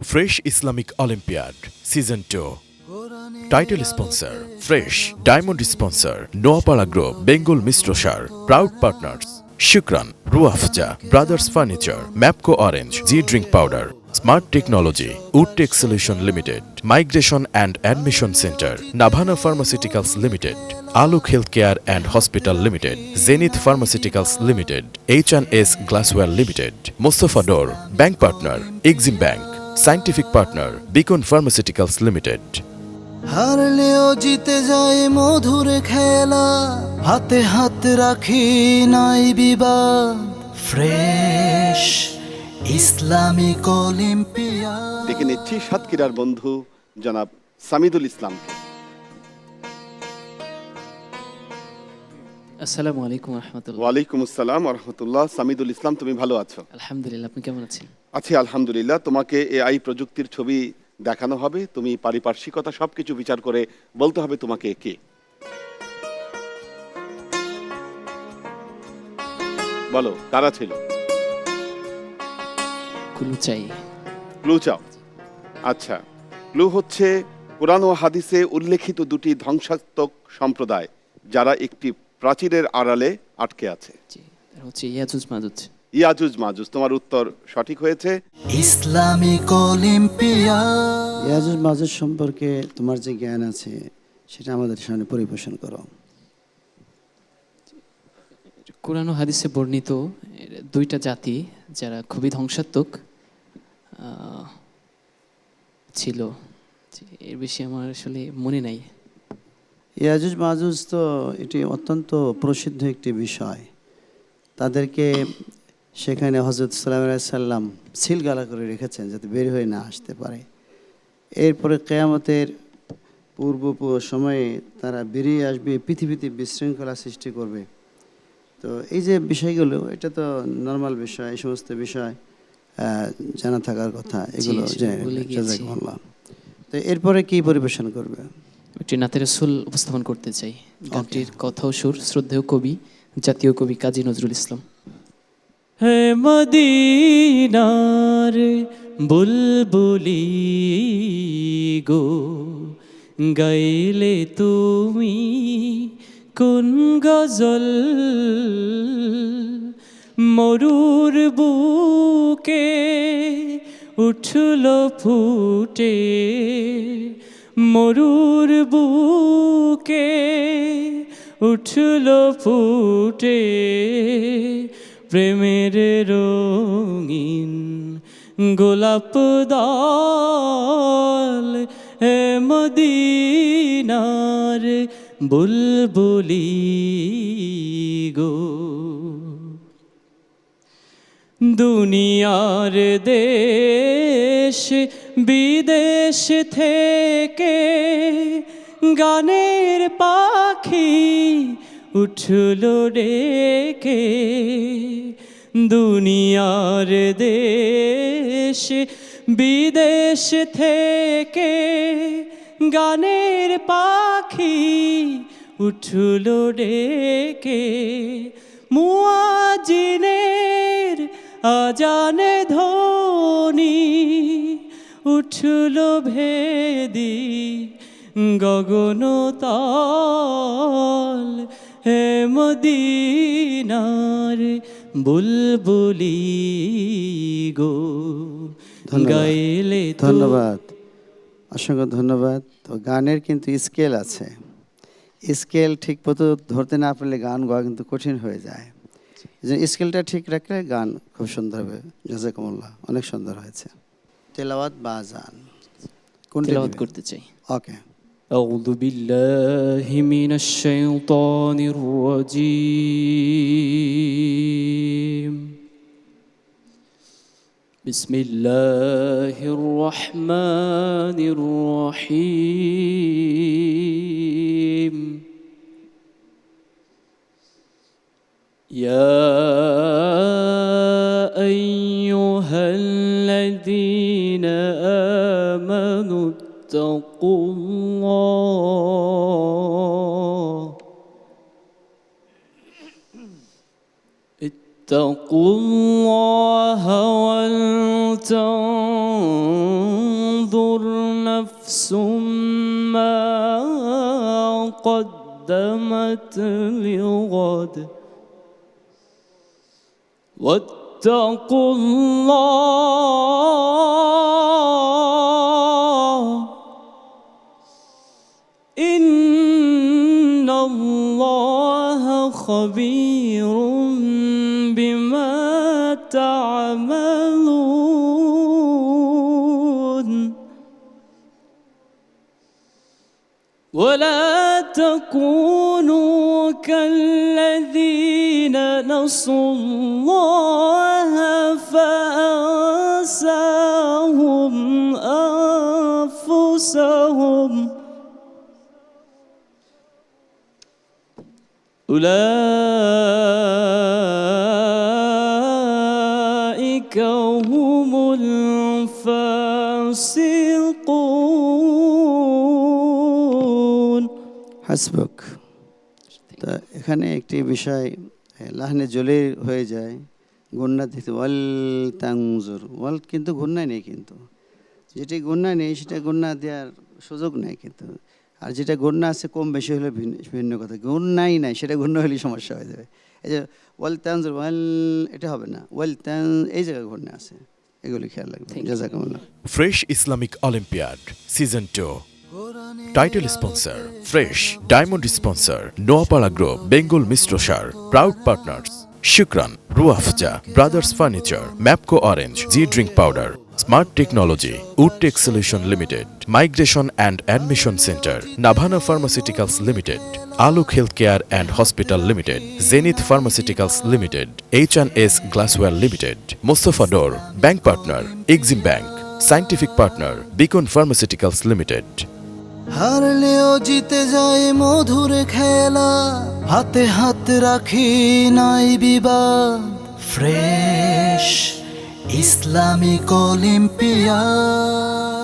Fresh Islamic Olympiad Season 2. Title sponsor Fresh. Diamond sponsor Noapara Group, Bengal Mistrosar. Proud partners Shukran, Ruafja, Brothers Furniture, Mapco Orange, G Drink Powder, Smart Technology, Woodtech Solution Limited, Migration and Admission Center, Navana Pharmaceuticals Limited, Aluk Healthcare and Hospital Limited, Zenith Pharmaceuticals Limited, H&S Glassware Limited, Mustafa Dor, Bank Partner, Exim Bank, Scientific Partner, Beacon Pharmaceuticals Limited. হারলেও জিতে যায় মধুর খেলা, হাতে হাত রাখি নাই বিবাদ। Fresh Islamic olympiad. ডেকে নিচ্ছি সাতক্ষীরার বন্ধু জনাব সামিদুল ইসলামকে। আসসালামু আলাইকুম রহমতুল্লাহ। ওয়ালাইকুম আসসালাম রহমতুল্লাহ। সামিদুল ইসলাম, তুমি ভালো আছো? আলহামদুলিল্লাহ, আপনি কেমন আছেন? আছি আলহামদুলিল্লাহ। তোমাকে এআই প্রযুক্তির ছবি দেখানো হবে, তুমি পারিপার্শ্বিকতা সবকিছু বিচার করে বলতে হবে তোমাকে কে। বলো কারা ছিল? ক্লু চাই। ক্লু চাও? আচ্ছা, ক্লু হচ্ছে কোরআন ও হাদিসে উল্লেখিত দুটি ধ্বংসাত্মক সম্প্রদায় যারা একটি প্রাচীরের আড়ালে আটকে আছে। জি, এটা হচ্ছে ইয়াজুজ মাজুজ। ইয়াজুজ মাজুজ, তোমার উত্তর সঠিক হয়েছে। Islamic olympiad. ইয়াজুজ মাজুজ সম্পর্কে তোমার যে জ্ঞান আছে সেটা আমাদের সামনে পরিবেশন করো। কোরআন ও হাদিসে বর্ণিত দুইটা জাতি যারা খুবই ধ্বংসাত্মক ছিল, এর বেশি আমার আসলে মনে নাই। ইয়াজুজ মাজুজ তো এটি অত্যন্ত প্রসিদ্ধ একটি বিষয়। তাদেরকে সেখানে হযরত সাল্লাল্লাহু আলাইহি সাল্লাম সিলগালা করে রেখেছেন যাতে বের হয়ে না আসতে পারে। এরপরে কিয়ামতের পূর্ব সময়ে তারা বেরিয়ে আসবে, পৃথিবীতে বিশৃঙ্খলা সৃষ্টি করবে। তো এই যে বিষয়গুলো, এটা তো নর্মাল বিষয়, এই সমস্ত বিষয় জানা থাকার কথা, এগুলো জাযাকুমুল্লাহ। তো এরপরে কি পরিবেশন করবে? একটি নাতে রাসূল উপস্থাপন করতে চাই। গানটির কথা ও সুর শ্রদ্ধেয় কবি, জাতীয় কবি কাজী নজরুল ইসলাম। হে মদিনার বুলবুলি গো, গাইলে তুমি কোন গজল, মরুর বুকে উঠল ফুটে, মরুর বুকে উঠল ফুটে, প্রেমের রঙিন গোলাপ দল, হে মদিনার বুলবুলি গো। দুনিয়ার দেশ বিদেশ থেকে গানের পাখি উঠল ডেকে, দুনিয়ার দেশ বিদেশ থেকে গানের পাখি উঠল ডেকে, মুয়াজ্জিনের আজানে ধ্বনি উঠল ভেদি গগন তল, হে মদিনার বুলবুলি গো, গাইলে। ধন্যবাদ, অসংখ্য ধন্যবাদ। তো গানের কিন্তু স্কেল আছে, স্কেল ঠিক মতো ধরতে না পারলে গান গাওয়া কিন্তু কঠিন হয়ে যায়। স্কেলটা ঠিক রাখলে গান খুব সুন্দর হবে। জাযাকুমুল্লাহ, অনেক সুন্দর হয়েছে। তেলাওয়াত বা আযান কোনটা তেলাওয়াত করতে চাই? ওকে। أعوذ بالله من الشيطان الرجيم. بسم الله الرحمن الرحيم. يا أيها الذين آمنوا اتقوا الله ولتنظر نفس ما قدمت لغد واتقوا الله إن الله خبير بما تعملون ولا تكونوا كالذين نسوا الله فأنساهم أنفسهم أولئك هم الفاسقون হাসবুক। তা এখানে একটি বিষয় লাহনে জলে হয়ে যায়, গুন্না দিতে ওয়াল তাংজুর, ওয়াল কিন্তু গুন্নায় নেই, কিন্তু যেটি গুন্না নেই সেটা গুন্না দেওয়ার সুযোগ নেই, কিন্তু আর যেটা গুন্না আছে কম বেশি হলে ভিন্ন কথা, গুন্নাই নাই সেটা গুন্না হলেই সমস্যা হয়ে যাবে। এই যে ওয়াল তাংজুর, ওয়াল এটা হবে না, ওয়াল তাং এই জায়গায় গুন্না আছে, এগুলি খেয়াল রাখবেন। জাযাকুমুল্লাহ। Fresh Islamic Olympiad Season 2 Title sponsor Fresh Diamond sponsor Noapara Group Bengal Mistrosar Proud partners Shukran Ruafja Brothers Furniture Mapco Orange G Drink Powder Smart Technology Woodtech Solution Limited Migration and Admission Center Navana Pharmaceuticals Limited Aluk Healthcare and Hospital Limited Zenith Pharmaceuticals Limited H&S Glassware Limited Mustafa Door Bank Partner Exim Bank Scientific Partner Beacon Pharmaceuticals Limited হারলেও জিতে যায় মধুর খেলা, হাতে হাত রাখি নাই বিবাদ। Fresh Islamic olympiad.